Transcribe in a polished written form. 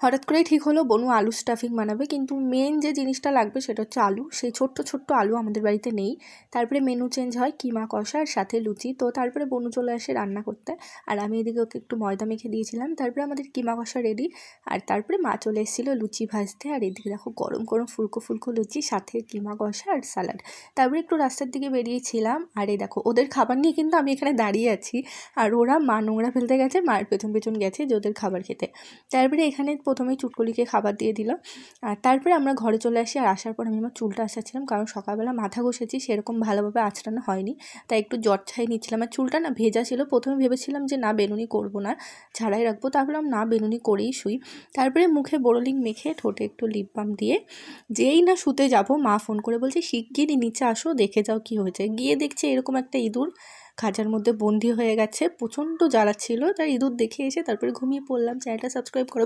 হঠাৎ করেই ঠিক হলো বনু আলু স্টাফিং বানাবে, কিন্তু মেন যে জিনিসটা লাগবে সেটা হচ্ছে আলু। সেই ছোট্ট ছোট্ট আলু আমাদের বাড়িতে নেই। তারপরে মেনু চেঞ্জ হয়, কিমা কষা আর সাথে লুচি। তো তারপরে বনু চলে আসে রান্না করতে, আর আমি এদিকে ওকে একটু ময়দা মেখে দিয়েছিলাম। তারপরে আমাদের কিমা কষা রেডি, আর তারপরে মা চলে এসেছিলো লুচি ভাজতে। আর এদিকে দেখো গরম গরম ফুলকো ফুলকো লুচি, সাথে কিমা কষা আর স্যালাড। তারপরে একটু রাস্তার দিকে বেরিয়েছিলাম, আর এই দেখো ওদের খাবার নিয়ে কিন্তু আমি এখানে দাঁড়িয়ে আছি, আর ওরা মা নোংরা ফেলতে গেছে, মার পেছন পেছন গেছে যে ওদের খাবার খেতে। তারপরে এখানে প্রথমেই চুটকুলিকে খাবার দিয়ে দিল, আর তারপরে আমরা ঘরে চলে আসি। আর আসার পর আমি আমার চুলটা আঁচড়াচ্ছিলাম, কারণ সকালবেলা মাথা ঘষেছি, সেরকম ভালোভাবে আঁচড়ানো হয়নি, তাই একটু জট ছাই নিচ্ছিলাম। আর চুলটা না ভেজা ছিল, প্রথমে ভেবেছিলাম যে না বেনুনি করবো না, ঝাড়াই রাখবো, তারপরে না বেনুনি করেই শুই। তারপরে মুখে বোরোলিং মেখে ঠোঁটে একটু লিপ বাম দিয়ে যেই না শুতে যাব, মা ফোন করে বলছে শিগগিরই নিচে আসো, দেখে যাও কি হয়েছে। গিয়ে দেখছে এরকম একটা ইঁদুর খাঁচার মধ্যে বন্দি হয়ে গেছে, প্রচণ্ড জ্বালাচ্ছিল। তার ইঁদুর দেখে এসে তারপরে ঘুমিয়ে পড়লাম। চ্যানেলটা সাবস্ক্রাইব করো।